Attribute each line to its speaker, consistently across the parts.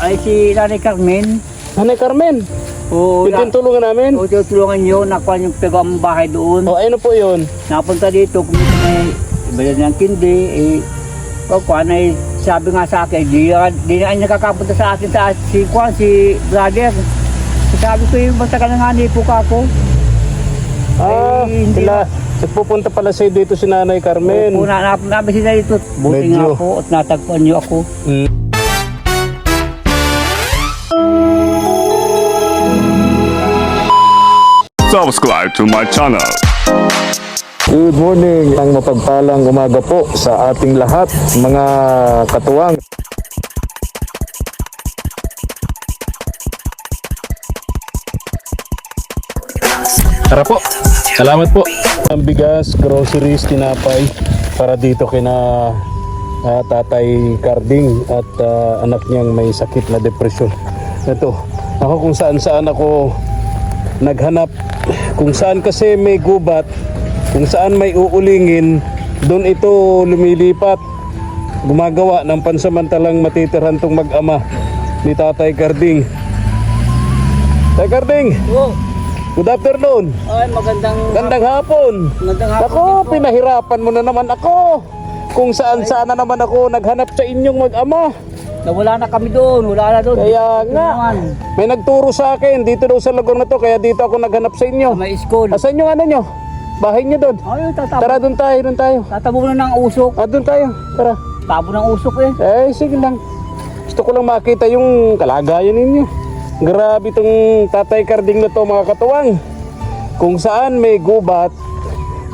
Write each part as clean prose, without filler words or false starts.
Speaker 1: Ay si Nanay Carmen.
Speaker 2: Nanay Carmen,
Speaker 1: Oo,
Speaker 2: ito yung tulungan namin.
Speaker 1: o tulungan nyo, nakuha yung pagawang bahay doon.
Speaker 2: O, ano po yun?
Speaker 1: Napunta dito, kung may ibayan ng kindi, kuhan ay sabi nga sa akin, di na nakakapunta sa akin si brother. Sabi ko yung basta ka na nga po ka ako. Hindi
Speaker 2: Sila, nagpupunta pala sa'yo dito si Nanay Carmen.
Speaker 1: Opo, namin sila dito. Buti nga
Speaker 2: Medyo.
Speaker 1: po at natagpuan nyo ako.
Speaker 3: Subscribe to my channel.
Speaker 2: Good morning, ang mapagpalang umaga po sa ating lahat, mga katuwang. Tara po, salamat po. Ang bigas, groceries, tinapay para dito kina Tatay Carding at anak niyang may sakit na depresyon. Ito, ako kung saan ako naghanap, kung saan kasi may gubat, kung saan may uulingin, doon ito lumilipat, gumagawa ng pansamantalang matitirhan tong mag-ama ni Tatay Carding. Tatay Carding, good afternoon.
Speaker 1: Ay,
Speaker 2: Gandang hapon. Ako, pinahirapan mo na naman ako. Kung saan na naman ako naghanap sa inyong mag-ama.
Speaker 1: Nawala na kami doon, wala na doon.
Speaker 2: Kaya nga, may nagturo sa akin dito daw sa lugar na to, kaya dito ako naghanap sa inyo.
Speaker 1: May school.
Speaker 2: Asan yung ano nyo? Bahay nyo doon?
Speaker 1: Ay,
Speaker 2: Tara, doon tayo.
Speaker 1: tatabo na ng usok.
Speaker 2: Doon tayo, tara.
Speaker 1: Tabo ng usok eh.
Speaker 2: Sige lang. Gusto ko lang makita yung kalagayan ninyo. Grabe itong Tatay Carding na to, mga katuwang. Kung saan may gubat,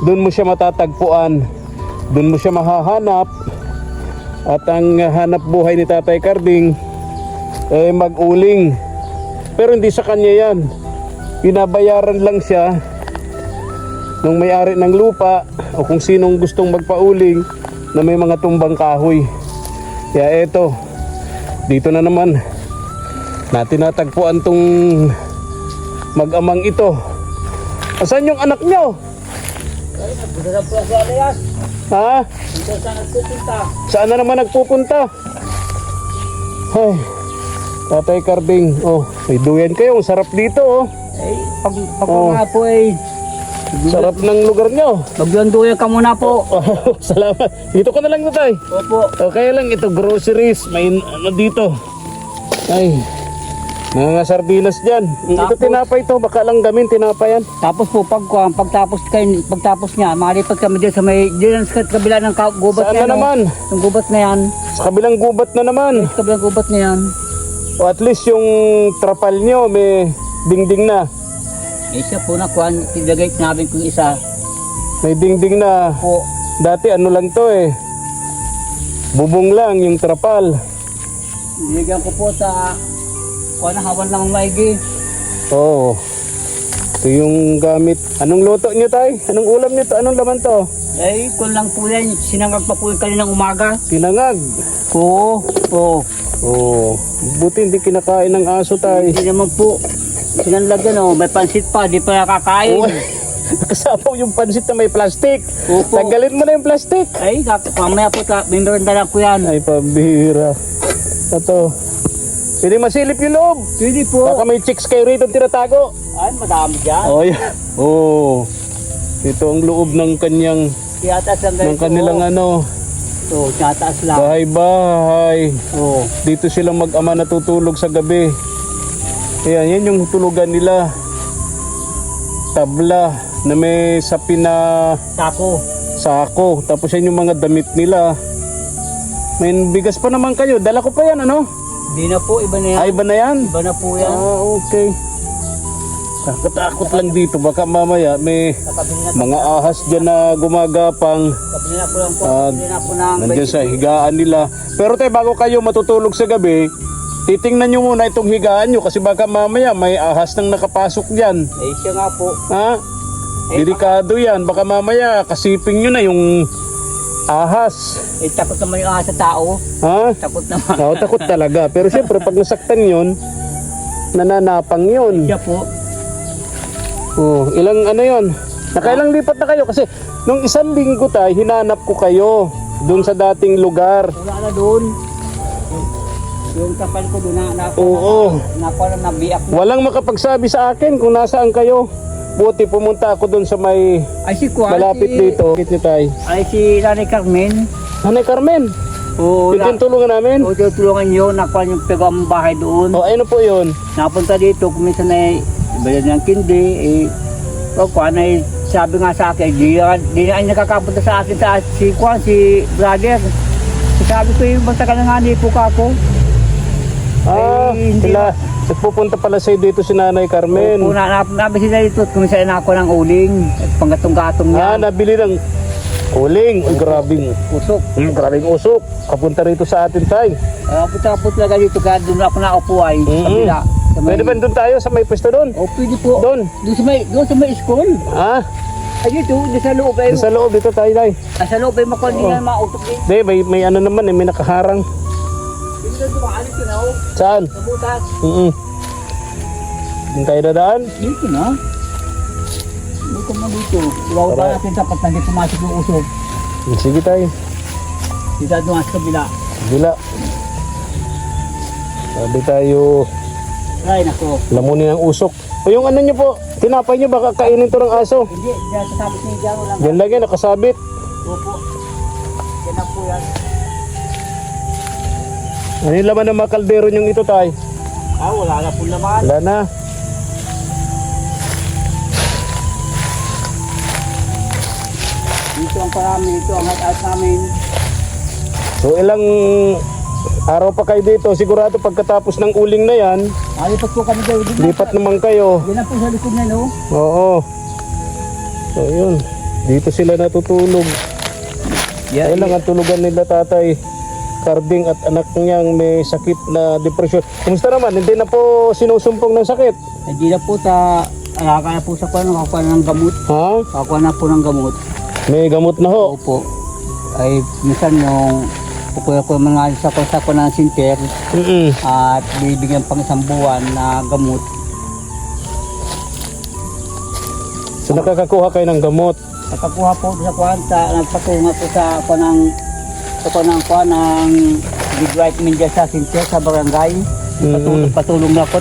Speaker 2: doon mo siya matatagpuan. Doon mo siya mahahanap. At ang hanap buhay ni Tatay Carding mag-uling. Pero hindi sa kanya yan. Pinabayaran lang siya ng may-ari ng lupa o kung sinong gustong magpauling na may mga tumbang kahoy. Kaya eto, dito na naman natin natagpuan tong mag-amang ito. Asan yung anak nyo?
Speaker 1: Buda po si Alias.
Speaker 2: Ha?
Speaker 1: Dito sa nagpupunta.
Speaker 2: Saan na naman nagpupunta? Ay, Tatay Carding, may duyan kayo. Ang sarap dito,
Speaker 1: Eh, pag nga po eh.
Speaker 2: Sarap ng lugar nyo.
Speaker 1: Maglanduyan ka muna po.
Speaker 2: Salamat. Dito ka na lang, Tatay.
Speaker 1: Opo.
Speaker 2: Okay lang, ito groceries. May ano dito. Ay, mga sardinas dyan. Ito
Speaker 1: Tapos?
Speaker 2: tinapay to. Baka lang gamin tinapayan.
Speaker 1: Tapos po pagtapos niya, malipat kami din sa kabila ng gubat
Speaker 2: Saan
Speaker 1: na
Speaker 2: na naman?
Speaker 1: Yung gubat na yan.
Speaker 2: Sa kabilang gubat na naman.
Speaker 1: Sa kabilang gubat na yan.
Speaker 2: O at least yung trapal nyo may dingding na.
Speaker 1: Eh siya po nakuha, tinagay namin kung isa
Speaker 2: May dingding na.
Speaker 1: po.
Speaker 2: Dati ano lang to bubong lang yung trapal.
Speaker 1: Nilagyan ko po sa hawan lang ang maigi.
Speaker 2: Oo. Ito yung gamit. Anong luto nyo, Tay? Anong ulam nyo to? Anong laman to?
Speaker 1: Eh, kung lang po yan, sinangag pa po yung kaninang umaga.
Speaker 2: Tinangag.
Speaker 1: Oo, oo.
Speaker 2: Oo. Buti hindi kinakain ng aso, Tay.
Speaker 1: Hindi naman po. Sinanlagyan may pansit pa, di pa nakakain.
Speaker 2: Kasama yung pansit na may plastic.
Speaker 1: Opo.
Speaker 2: Tanggalin mo na yung plastic.
Speaker 1: Ay, mamaya po, bimberanda lang ko yan.
Speaker 2: Ay, pambihira. Ito. Pwede masilip yung loob.
Speaker 1: Pwede po.
Speaker 2: Baka may chicks kayo rito tinatago.
Speaker 1: Ay, madami dyan.
Speaker 2: Oh, yeah. Oh. Ito ang loob ng kanyang,
Speaker 1: Tiyataas lang ganito.
Speaker 2: ng kanilang
Speaker 1: Oo, tiyataas lang.
Speaker 2: bahay-bahay.
Speaker 1: Oo.
Speaker 2: Dito sila mag-ama natutulog sa gabi. Ayan, yan yung tulugan nila. Tabla na may sapin na sako. Tapos yan yung mga damit nila. May bigas pa naman kayo. Dala ko pa yan, ano?
Speaker 1: Di na po, iba na yan.
Speaker 2: Ay, iba na yan?
Speaker 1: Iba na po yan.
Speaker 2: Okay. Takot lang dito. Baka mamaya may mga ahas dyan na gumagapang.
Speaker 1: Kabili na po lang po.
Speaker 2: Ah,
Speaker 1: Kabili na po ng
Speaker 2: Nandiyan sa higaan nila. Pero tayo, bago kayo matutulog sa gabi, titingnan nyo muna itong higaan nyo kasi baka mamaya may ahas nang nakapasok dyan.
Speaker 1: Eh, siya nga po.
Speaker 2: Ha? Delikado yan. Baka mamaya kasiping nyo na yung ahas.
Speaker 1: Eh, takot naman yung sa tao.
Speaker 2: Ha?
Speaker 1: Takot naman.
Speaker 2: Oo, takot talaga. Pero siyempre, pag nasaktan yun, nananapang yun.
Speaker 1: Siya po.
Speaker 2: Oh, ilang ano yun? Nakailang lipat na kayo? Kasi nung isang linggo tayo, hinanap ko kayo doon sa dating lugar.
Speaker 1: Wala na doon. Yung kapal ko doon
Speaker 2: Oo.
Speaker 1: nabiyak.
Speaker 2: Walang makapagsabi sa akin kung nasaan kayo. Buti pumunta ako doon sa may
Speaker 1: Ay si Kwan,
Speaker 2: malapit dito. Bakit niyo tay?
Speaker 1: Ay si Nanay Carmen.
Speaker 2: Nanay Carmen,
Speaker 1: Oo,
Speaker 2: yun yung tulungan namin.
Speaker 1: o tutulungan nyo, nakuha yung pegawang bahay doon.
Speaker 2: O ano po yun?
Speaker 1: Napunta dito, kuminsan na bayad ng kindi, kuha na sabi nga sa akin, di na ay nakakapunta sa akin si Kwan, si brother. Sabi ko yung basta ka na nga, hindi po ka ako. Hindi
Speaker 2: Sila, nagpupunta pala sa'yo dito si Nanay Carmen.
Speaker 1: Kung nabisi na dito, kuminsan na ako ng uling, at panggatong-gatong niya.
Speaker 2: Nabili ng uling. Uy, grabing
Speaker 1: Usok.
Speaker 2: grabing usok. Kapunta rito sa atin tay.
Speaker 1: Punta po talaga dito, kaya doon ako naupo ay, sa kabila. Sa may-
Speaker 2: Pwede ba doon tayo sa may pwesto doon?
Speaker 1: O pwede po.
Speaker 2: Doon.
Speaker 1: Doon sa may school.
Speaker 2: Ha?
Speaker 1: Ay dito, doon sa loob ay.
Speaker 2: Doon sa loob dito tayo tay.
Speaker 1: Sa loob ay makuha niya mautok din.
Speaker 2: Hindi, may ano naman may nakaharang.
Speaker 1: Dito dumaalis yun ako.
Speaker 2: Saan?
Speaker 1: Sa butas.
Speaker 2: Doon tayo dadaan.
Speaker 1: Dito na. Dito mo dito. Iwaw pa natin tapat na hindi pumasok yung usok.
Speaker 2: Sige tayo.
Speaker 1: Dito doon sa kabila.
Speaker 2: Gila. Sabi tayo,
Speaker 1: Ay nako.
Speaker 2: lamunin ang usok. O yung ano nyo po, tinapay nyo baka kainin to ng aso.
Speaker 1: Hindi, diyan sa sabit ni Diyan lang.
Speaker 2: Yan lang yan, nakasabit.
Speaker 1: Opo. Yan na po yan.
Speaker 2: Ano yung laman ng mga kaldero nyong ito tay?
Speaker 1: Wala na po naman.
Speaker 2: Wala na.
Speaker 1: Dito ang parami, dito ang hat-hat namin.
Speaker 2: So ilang araw pa kayo dito, sigurado pagkatapos ng uling na yan,
Speaker 1: Lipat po kami kayo.
Speaker 2: lipat naman kayo.
Speaker 1: Yan na po sa likod niya, no?
Speaker 2: Oo. So yun, dito sila natutulog. Kaya lang ang tulugan nila tatay Carding at anak niyang may sakit na depresyon. Kumusta naman? Hindi na po sinusumpong ng sakit?
Speaker 1: Hindi na po alaka na po sa kwan, nakakuha ng gamot.
Speaker 2: Ha?
Speaker 1: Nakakuha na po ng gamot.
Speaker 2: May gamot na ho.
Speaker 1: Opo. Ay, minsan yung kukuha ko mga sa ko ng sinter at bibigyan pang isang buwan na gamot.
Speaker 2: So nakakakuha kayo ng gamot.
Speaker 1: Nakakuha po sa kwan, nagpatunga po sa kwan ng big white media sa sinter sa barangay. Patulong na po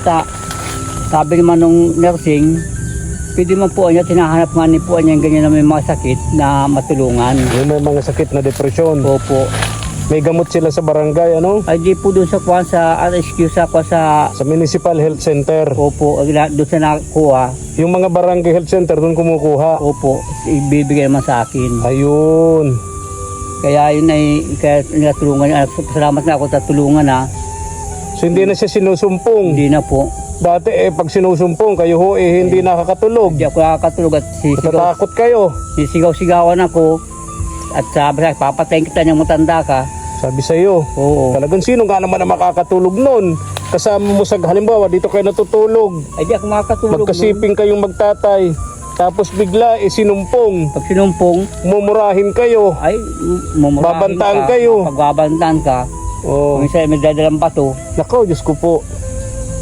Speaker 1: sabi naman nung nursing, pwede man po niya, tinahanap nga ni po niya yung ganyan na may mga sakit na matulungan.
Speaker 2: Yung may mga sakit na depresyon.
Speaker 1: Opo.
Speaker 2: May gamot sila sa barangay, ano?
Speaker 1: Ay di po doon sa kwan sa RSQ sa
Speaker 2: Sa Municipal Health Center.
Speaker 1: Opo, doon sa nakuha.
Speaker 2: Yung mga barangay health center doon kumukuha.
Speaker 1: Opo, ibibigay naman sa akin.
Speaker 2: Ayun.
Speaker 1: Kaya yun ay, kaya natulungan niya. Salamat na ako sa tulungan na.
Speaker 2: So hindi na siya sinusumpong.
Speaker 1: Hindi na po.
Speaker 2: Dati pag sinusumpong kayo ho hindi nakakatulog.
Speaker 1: Hindi ako nakakatulog at
Speaker 2: Natatakot kayo.
Speaker 1: sisigaw-sigawan ako. At sabi sa papatayin kita niyang matanda ka.
Speaker 2: Sabi sa iyo.
Speaker 1: Oo.
Speaker 2: Talagang sino nga naman ang makakatulog noon? Kasama mo sa halimbawa dito kayo natutulog.
Speaker 1: Ay di ako makakatulog.
Speaker 2: Magkasiping kayong magtatay. Tapos bigla sinumpong.
Speaker 1: Pag sinumpong,
Speaker 2: Mumurahin kayo.
Speaker 1: ay mumurahin
Speaker 2: Babantaan
Speaker 1: ka.
Speaker 2: kayo.
Speaker 1: Pagbabantaan ka.
Speaker 2: Oh.
Speaker 1: Kung isa may dadalang bato.
Speaker 2: Nako, Diyos ko po.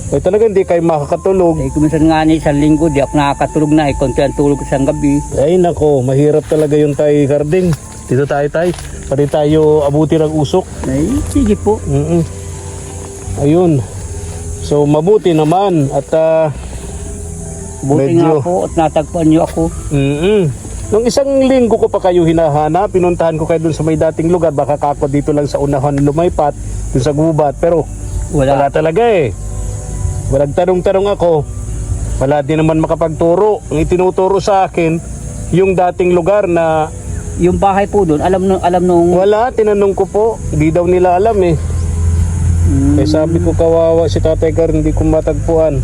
Speaker 2: Ay talaga hindi kayo makakatulog.
Speaker 1: Eh kuminsan nga ni isang linggo, di ako nakakatulog na. Konti ang tulog isang gabi.
Speaker 2: Ay nako, mahirap talaga yung tay Carding. Dito tayo tay. Pati tayo abuti ng usok.
Speaker 1: Ay, sige po.
Speaker 2: Ayun. So mabuti naman at
Speaker 1: Buti
Speaker 2: medyo-
Speaker 1: nga po at natagpuan niyo ako.
Speaker 2: Nung isang linggo ko pa kayo hinahanap, pinuntahan ko kayo dun sa may dating lugar. Baka kako dito lang sa unahan lumaypat, dun sa gubat. Pero wala
Speaker 1: Wala.
Speaker 2: talaga eh. Walang tanong-tanong ako. Wala din naman makapagturo. Ang itinuturo sa akin, yung dating lugar na
Speaker 1: Yung bahay po doon, alam nung
Speaker 2: wala, tinanong ko po. Hindi daw nila alam eh. Eh sabi ko kawawa si Tatay Gar, hindi ko matagpuan.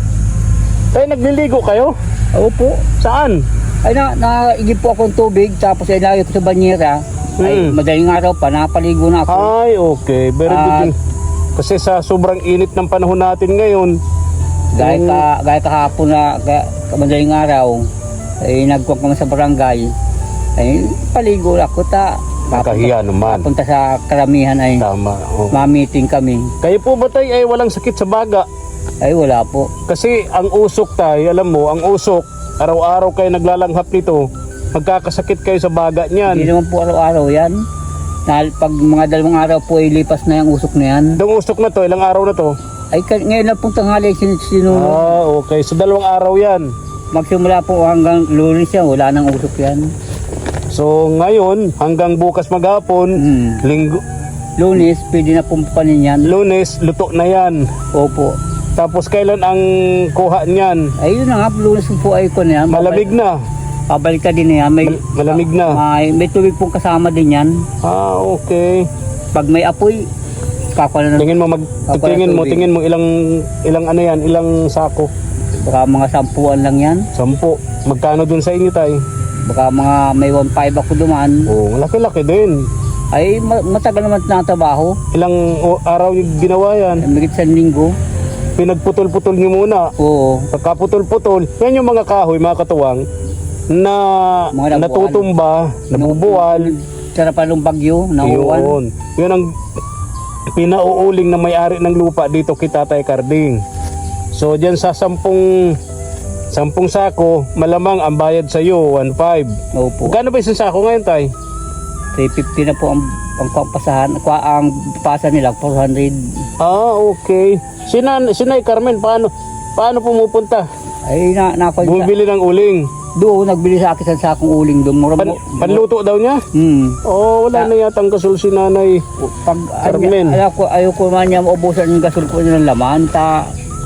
Speaker 2: Tay, nagliligo kayo?
Speaker 1: Oo po.
Speaker 2: Saan?
Speaker 1: Ay naigib po akong tubig tapos ay lagi ko sa banyera. Ay madaling araw pa, napaligo na ako.
Speaker 2: Ay, okay. Very good. Din. Kasi sa sobrang init ng panahon natin ngayon,
Speaker 1: Gaya kahapon na madaling araw, ay nagkuha kami sa barangay. Ay paligo ako
Speaker 2: nakahiya naman.
Speaker 1: Punta sa karamihan ay
Speaker 2: Tama. Oh.
Speaker 1: ma-meeting kami.
Speaker 2: Kayo po ba tay ay walang sakit sa baga?
Speaker 1: Ay wala po.
Speaker 2: Kasi ang usok tay, alam mo, ang usok, araw-araw kayo naglalanghap nito, magkakasakit kayo sa baga
Speaker 1: Hindi
Speaker 2: niyan.
Speaker 1: naman po araw-araw yan. Dahil pag mga 2 araw po ay lipas na yung usok na yan.
Speaker 2: Itong usok na to, ilang araw na to?
Speaker 1: Ay ngayon lang pong tanghali sinunod.
Speaker 2: Okay. So 2 araw yan.
Speaker 1: Magsimula po hanggang Lunes yan, wala nang usok yan.
Speaker 2: So ngayon, hanggang bukas maghapon, linggo,
Speaker 1: Lunes, pwede na pong panin yan.
Speaker 2: Lunes, luto na yan.
Speaker 1: Opo.
Speaker 2: Tapos kailan ang kuha niyan?
Speaker 1: Ayun na nga, Lunes po ay ko na yan.
Speaker 2: Malamig na.
Speaker 1: Pabalik ka din na yan.
Speaker 2: Malamig na.
Speaker 1: May tubig pong kasama din yan.
Speaker 2: Okay.
Speaker 1: Pag may apoy, kakuha na
Speaker 2: Tingin mo, tingin mo ilang ano yan, ilang sako?
Speaker 1: baka mga 10 lang yan.
Speaker 2: 10. Magkano dun sa inyo, tay?
Speaker 1: Baka mga may 1.5 ako dumaan.
Speaker 2: Oh, laki-laki din.
Speaker 1: Ay matagal naman na trabaho.
Speaker 2: Ilang araw yung ginawa yan?
Speaker 1: May 1 linggo.
Speaker 2: Pinagputol-putol nyo muna.
Speaker 1: Oo.
Speaker 2: Pagkaputol-putol, yan yung mga kahoy, mga katuwang, na
Speaker 1: Mga nabuwal.
Speaker 2: natutumba, nabubuwal.
Speaker 1: Sarapan ng bagyo, nauwan.
Speaker 2: Yun ang pinauuling na may-ari ng lupa dito kay Tatay Carding. So diyan sa 10 sako, malamang ang bayad sa iyo 1.5.
Speaker 1: Opo.
Speaker 2: Magkano ba isang sako ngayon, tay?
Speaker 1: 350 na po ang pampasahan. Ang pasa nila 400.
Speaker 2: Okay. Sinay Carmen, paano pumupunta?
Speaker 1: Ay
Speaker 2: Bumibili ng uling.
Speaker 1: doon nagbili sa akin sa sakong uling doon.
Speaker 2: Panluto daw niya? Wala na yatang gasol si Nanay Carmen.
Speaker 1: Ayaw ko man niya maubusan yung gasol ko ng laman.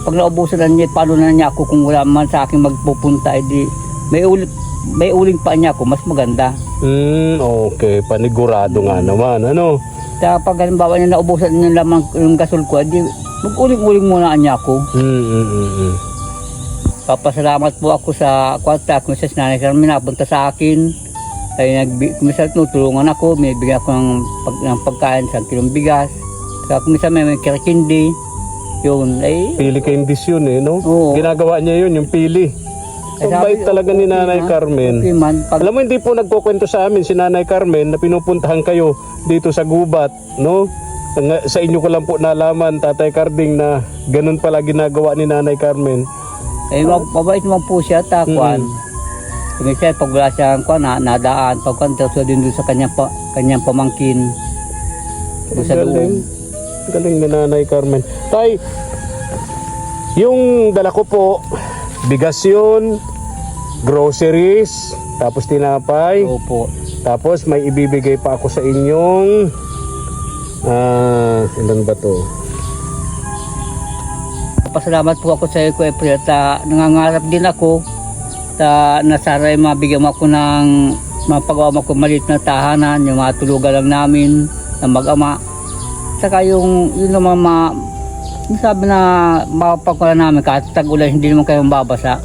Speaker 1: Pag naubusan na niya, paano na niya ako kung wala man sa akin magpupunta, edi may uling pa niya ako, mas maganda.
Speaker 2: Okay, panigurado nga naman, ano?
Speaker 1: Pag halimbawa niya naubusan yung laman yung gasol ko, edi mag-uling-uling muna niya ako. Papasalamat po ako sa kwarta kung sa Nanay Carmen napunta sa akin. Ay kumisal tutulungan ako, may bigyan ako ng pagkain sa kilong bigas. Kaya kumisal may kirakindi. Yun ay
Speaker 2: Pili candies yun no?
Speaker 1: Oo.
Speaker 2: Ginagawa niya yun, yung pili. Ang bait talaga ni Nanay Carmen.
Speaker 1: Okay man,
Speaker 2: Alam mo, hindi po nagkukwento sa amin si Nanay Carmen na pinupuntahan kayo dito sa gubat, no? Sa inyo ko lang po nalaman, Tatay Carding, na ganun pala ginagawa ni Nanay Carmen.
Speaker 1: ay mabait naman po siya, takuan. Kumisal pag wala siyang nadaan, pagkuhan, tapos din doon sa kanyang pamangkin. Doon sa
Speaker 2: Galing.
Speaker 1: loob.
Speaker 2: Galing ni Nanay Carmen. Tay, yung dala ko po, bigas yun, groceries, tapos tinapay,
Speaker 1: Opo.
Speaker 2: tapos may ibibigay pa ako sa inyong, ilan ba to?
Speaker 1: Pasalamat po ako sa iyo, Kuya April, at nangangarap din ako na sana mabigyan mo ako ng mapagawa mo ko maliit na tahanan, yung mga tulugan lang namin na mag-ama. Saka yung naman yung sabi na mapagkala namin kahit tag-ulan hindi naman kayong babasa.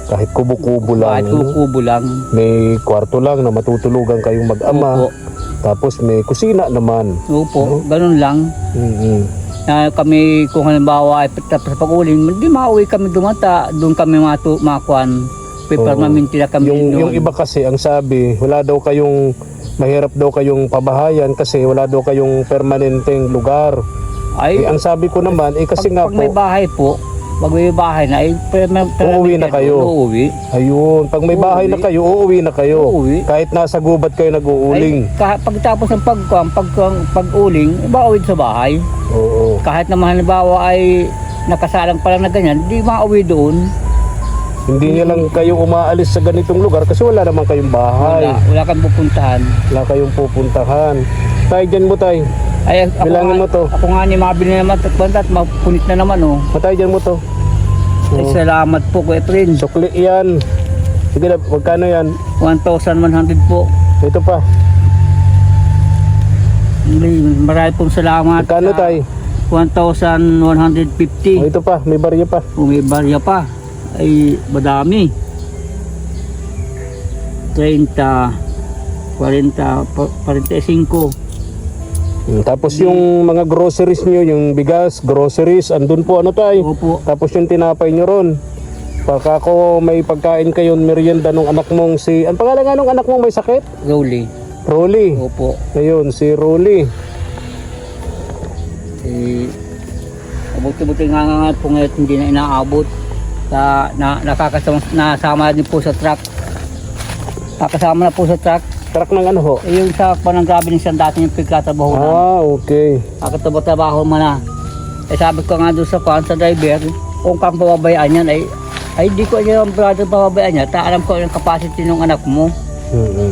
Speaker 2: Kahit kubo-kubo lang.
Speaker 1: Kahit kubo lang.
Speaker 2: May kwarto lang na matutulugan kayong mag-ama.
Speaker 1: Opo.
Speaker 2: Tapos may kusina naman.
Speaker 1: Opo, ganun lang. Na kami kung halimbawa ay tapos sa pag-uling, hindi mauwi kami dumata, doon kami makuan. Permanente na kami
Speaker 2: yung iba kasi ang sabi, wala daw kayong mahirap daw kayong pabahayan kasi wala daw kayong permanenteng lugar.
Speaker 1: Ay,
Speaker 2: ang sabi ko naman, kasi nga
Speaker 1: pag may
Speaker 2: po,
Speaker 1: bahay po, pag may bahay na, ay
Speaker 2: uuwi na kayo.
Speaker 1: Uuwi.
Speaker 2: Ayun, pag may bahay na kayo, uuwi na kayo.
Speaker 1: Uuwi.
Speaker 2: Kahit nasa gubat kayo nag-uuling.
Speaker 1: Pagtapos ng pag-uling, mauwi sa bahay.
Speaker 2: Oo.
Speaker 1: Kahit naman halimbawa ay nakasalang pa lang na ganyan, di mauwi doon.
Speaker 2: Hindi niya lang kayo umaalis sa ganitong lugar kasi wala naman kayong bahay.
Speaker 1: Wala kang pupuntahan.
Speaker 2: Wala kayong pupuntahan. Tay, dyan mo tay.
Speaker 1: Ay,
Speaker 2: Bilangin mo to.
Speaker 1: Ako nga ni mabili naman at mapunit na naman oh.
Speaker 2: Matay, dyan mo to.
Speaker 1: Ay, salamat po Kuya Prin.
Speaker 2: Sukli yan. Sige na, magkano yan?
Speaker 1: 1,100 po.
Speaker 2: Ito pa.
Speaker 1: Marami pong salamat.
Speaker 2: Magkano tay?
Speaker 1: 1,150.
Speaker 2: Ito pa, may barya pa.
Speaker 1: Kung may barya pa, ay madami. 30, 40, 45.
Speaker 2: Tapos yung mga groceries nyo, yung bigas, groceries, andun po ano tayo.
Speaker 1: Opo.
Speaker 2: Tapos yung tinapay nyo ron. Pagka ako may pagkain kayo, merienda nung anak mong ang pangalan nga nung anak mong may sakit?
Speaker 1: Rolly.
Speaker 2: Rolly.
Speaker 1: Opo.
Speaker 2: Ayun, si Rolly.
Speaker 1: Abuti-buti nga po ngayon hindi na inaabot. Nakakasama din po sa truck. Nakasama na po sa truck.
Speaker 2: Truck ng ano ho?
Speaker 1: Eh, yung sa panang grabe ng isang dati yung pagkatabaho na.
Speaker 2: Okay.
Speaker 1: Nakatabaho mo na. Eh sabi ko nga doon sa kwan sa driver, kung kang pababayaan yan, ay di ko yung brother pababayaan niya. Alam ko yung capacity ng anak mo.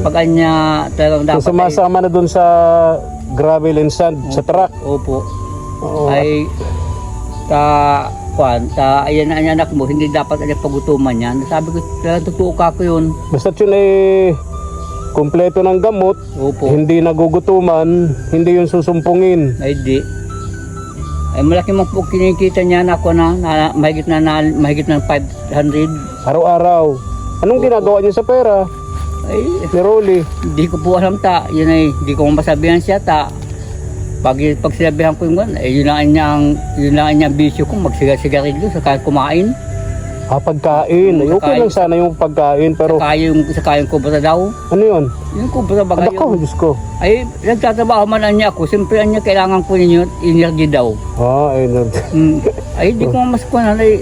Speaker 1: Pag anya talagang dapat.
Speaker 2: So, sumasama na dun sa gravel and sand, sa truck.
Speaker 1: Opo.
Speaker 2: Oo.
Speaker 1: Ay, ayan na anak mo, hindi dapat ay pagutuman yan. Sabi ko, totoo ka ko yun.
Speaker 2: Basta yun ay kumpleto ng gamot,
Speaker 1: Opo.
Speaker 2: hindi nagugutuman, hindi yun susumpungin.
Speaker 1: Ay di. Ay malaki mo po kinikita niya na ako na mahigit ng 500.
Speaker 2: Araw-araw. Anong ginagawa niyo sa pera?
Speaker 1: Ay,
Speaker 2: Ni Rolly.
Speaker 1: hindi ko po alam ta. Yun ay, hindi ko masabihan siya ta. Pag sinabihan ko yung yun lang ang bisyo ko, magsigarilyo sa kumain.
Speaker 2: Pagkain. Ay, okay lang sana yung pagkain, pero
Speaker 1: Sa kayong kubra daw.
Speaker 2: ano yun?
Speaker 1: Yung kubra bagay
Speaker 2: Anak ko,
Speaker 1: yun.
Speaker 2: Diyos ko.
Speaker 1: Ay, nagtatrabaho man niya ako. Siyempre, anya kailangan ko ninyo energy daw. Ay, di ko mas kunan ay.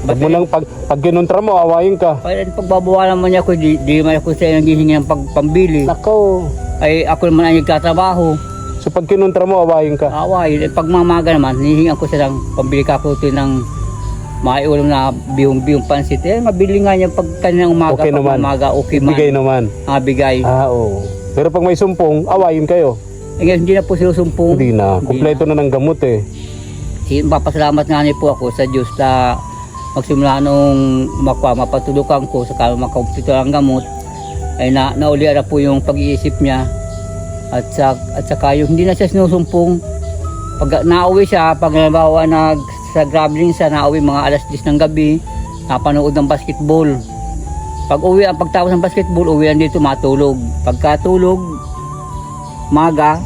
Speaker 2: Pag mo lang, pag kinontra mo, awayin ka.
Speaker 1: Ay, pagbabawalan man niya ako, di man ako sa naghihingi ng pambili.
Speaker 2: Nako.
Speaker 1: Ay, ako naman ang nagtatrabaho.
Speaker 2: So pag kinontra mo, awayin ka.
Speaker 1: Away, pag mamaga naman, hihingan ko silang pambili ka ko ito ng maiulam na biyong pansit. Eh, mabili nga niya pag kaninang umaga,
Speaker 2: Okay
Speaker 1: pag
Speaker 2: naman.
Speaker 1: mamaga, okay man.
Speaker 2: Bigay naman.
Speaker 1: Bigay.
Speaker 2: Oo. Pero pag may sumpong, awayin kayo.
Speaker 1: Eh, hindi na po sinusumpong.
Speaker 2: Hindi na. Kompleto na ng gamot eh.
Speaker 1: Papasalamat nga niyo po ako sa Diyos na magsimula nung mapatulukan ko sa makaupito ng gamot ay nauli na po yung pag-iisip niya at saka yung hindi na siya sinusumpong. Pag nauwi siya, pag nabawa sa graveling siya, nauwi mga alas 10 ng gabi, napanood ng basketball. Pagtapos ng basketball, uwi yan dito matulog. Pagkatulog, maga,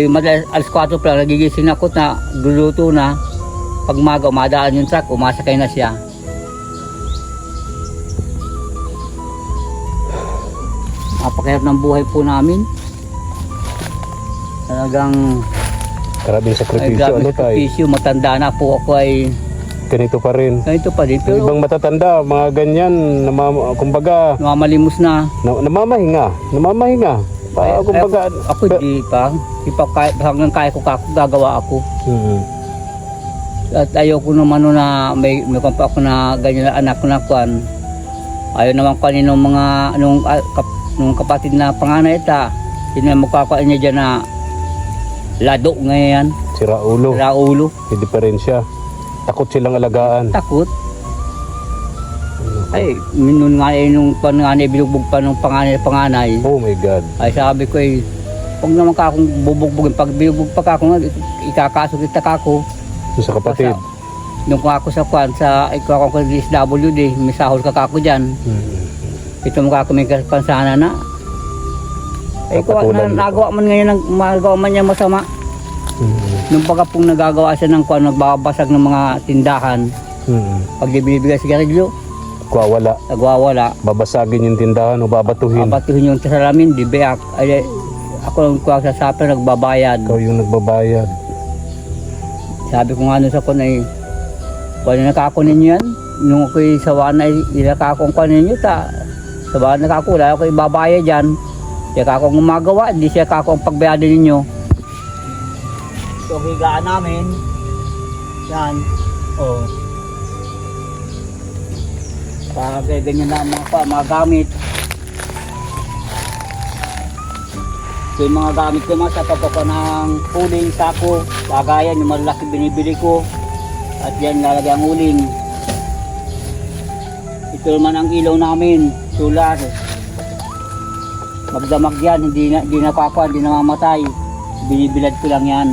Speaker 1: madalas alas 4 pa lang, nagigising ako na luluto na. Pag maga, umadaan yung truck, umasakay na siya. Napakahirap ng buhay po namin. Talagang
Speaker 2: Grabing sakripisyo.
Speaker 1: grabe
Speaker 2: Ano tayo?
Speaker 1: sakripisyo. Matanda na po ako ay
Speaker 2: Ganito pa rin.
Speaker 1: ganito pa din.
Speaker 2: Yung
Speaker 1: Pero
Speaker 2: ibang matatanda, mga ganyan, kumbaga,
Speaker 1: namamalimos na.
Speaker 2: namamahinga. Kumbaga,
Speaker 1: Ako di pa. Hanggang kaya ko gagawa ako. At ayoko naman na may kampa ako na ganyan na anak ko na kuan. Ayaw naman kanino mga nung kapatid na panganay ita. Sino na magkakain niya dyan na lado ngayon.
Speaker 2: sira ulo.
Speaker 1: Raulo.
Speaker 2: May diferensya. Takot silang alagaan.
Speaker 1: Takot. Ay, nung nga nung panganay binugbog pa nung panganay.
Speaker 2: Oh my God.
Speaker 1: Ay sabi ko huwag naman ka akong bubugbugin. Pag binugbog pa ka akong ikakaso kita ka ako.
Speaker 2: Sa kapatid.
Speaker 1: Nung ako sa kwan, ikaw ako sa DSWD, may sahol ka ako dyan. Ito mo ka may kapansana na. Nagawa man ngayon, magawa man niya masama. Nung pagka pong nagagawa siya ng kwan, nagbabasag ng mga tindahan. Pag di binibigay sigarilyo, nagwawala.
Speaker 2: Babasagin yung tindahan o babatuhin.
Speaker 1: Babatuhin yung salamin, di beak. Ay, ako lang kuha sa saper, nagbabayad.
Speaker 2: Ikaw yung nagbabayad.
Speaker 1: Sabi ko nga nun sa kun ay, kung nakako ninyo yan, nung ako'y sawa na ilakakong kung ninyo, sawa na kako, wala ako'y babaya dyan. Siya kakong gumagawa, hindi siya kakong pagbayado ninyo. Ito ang higaan namin. Yan. Oh. Pag ganyan na mga gamit. So yung mga gamit ko sa papapa ng uling, sako, lagayan, yung malaki binibili ko. At yan lalagay ang uling. Ito naman ang ilaw namin, solar. Magdamag yan, hindi namamatay. Binibilad ko lang yan.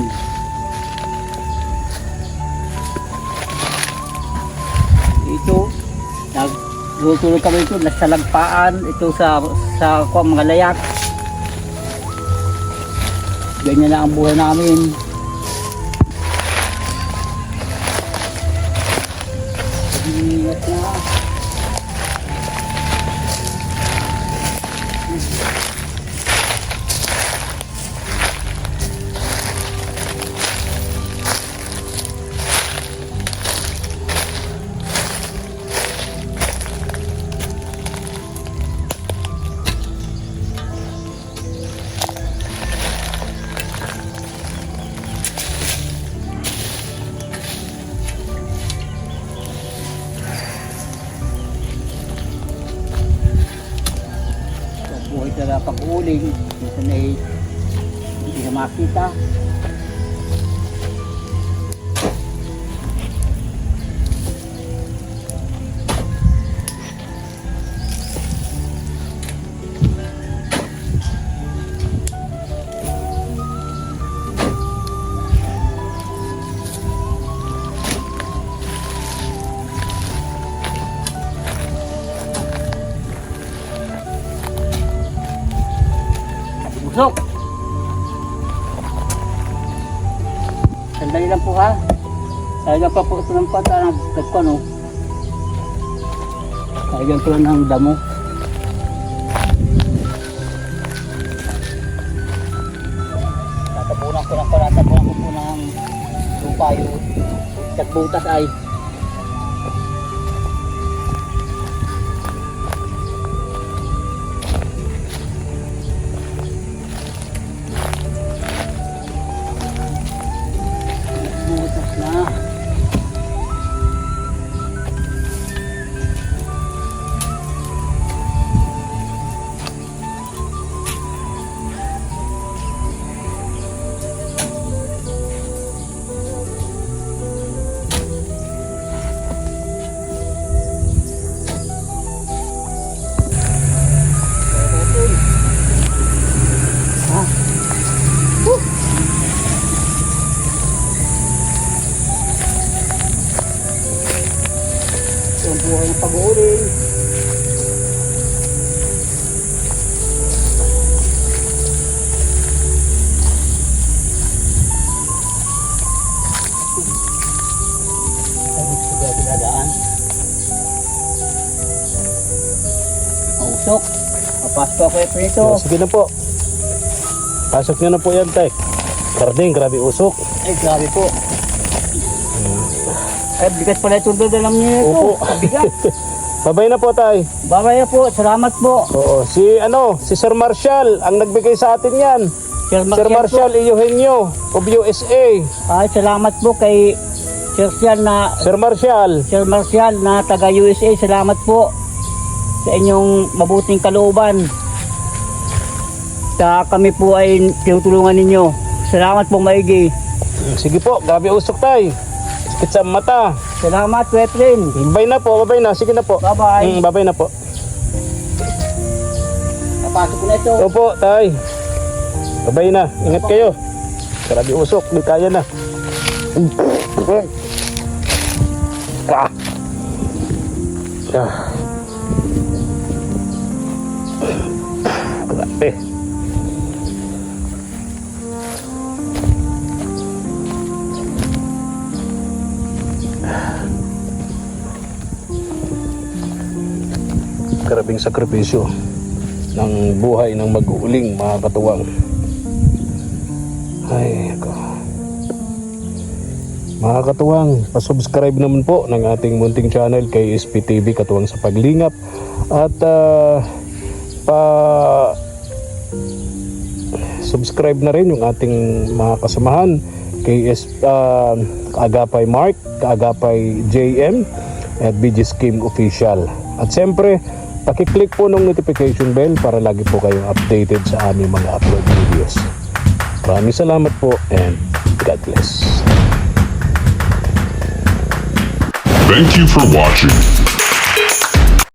Speaker 1: Ito, nagtulog kami ito, nasa lagpaan, ito sa mga layak. Ganyan na ang buhay namin. Ingat na. pag-uuling, minsan ay hindi na makita. Busok! Sandali lang po ha. Talaga pa po ito ng pata ng bukat ko, no? Talagang ko lang ng damo. Tatapunan ko po ng lupa yung tagbutas ay. Butas na. Yung buhay ng pag-uuling. Ay, gusto ba dinadaan? Ang usok. Papasok ako ito nito.
Speaker 2: Oh, sige na po. Pasok nyo na po yan, tay. Karding, grabe usok.
Speaker 1: Ay, grabe po. Ay, bigat pala ito doon. Alam niyo ito.
Speaker 2: Opo.
Speaker 1: Bigat.
Speaker 2: Babay na po, tay.
Speaker 1: Babay na po. Salamat po.
Speaker 2: Oo, si Sir Marshall ang nagbigay sa atin yan. Sir
Speaker 1: Sir
Speaker 2: Marshall Eugenio of USA.
Speaker 1: Ay, salamat po kay
Speaker 2: Sir Marshall.
Speaker 1: Sir Marcial na taga USA. Salamat po sa inyong mabuting kalooban. Kami po ay tinutulungan ninyo. Salamat po maigi.
Speaker 2: Sige po, grabe usok, tay. Sakit sa mata.
Speaker 1: Salamat, Wetrin.
Speaker 2: Babay na po, babay na. Sige na po.
Speaker 1: Bye-bye.
Speaker 2: Babay na po.
Speaker 1: Napasok ko na ito.
Speaker 2: Opo, tay. Babay na. Ingat kayo. Grabe usok, di kaya na. Ah. Ah. Grabe. Grabing sakripisyo ng buhay ng mag-uuling, mga katuwang. Ay, ako. Mga katuwang, pasubscribe naman po ng ating munting channel kay SPTV Katuwang sa Paglingap. At subscribe na rin yung ating mga kasamahan kay Kaagapay Mark, Kaagapay JM at BG Scheme Official. At siyempre, pakiclick po ng notification bell para lagi po kayong updated sa aming mga upload videos. Maraming salamat po and God bless.
Speaker 3: Thank you for watching.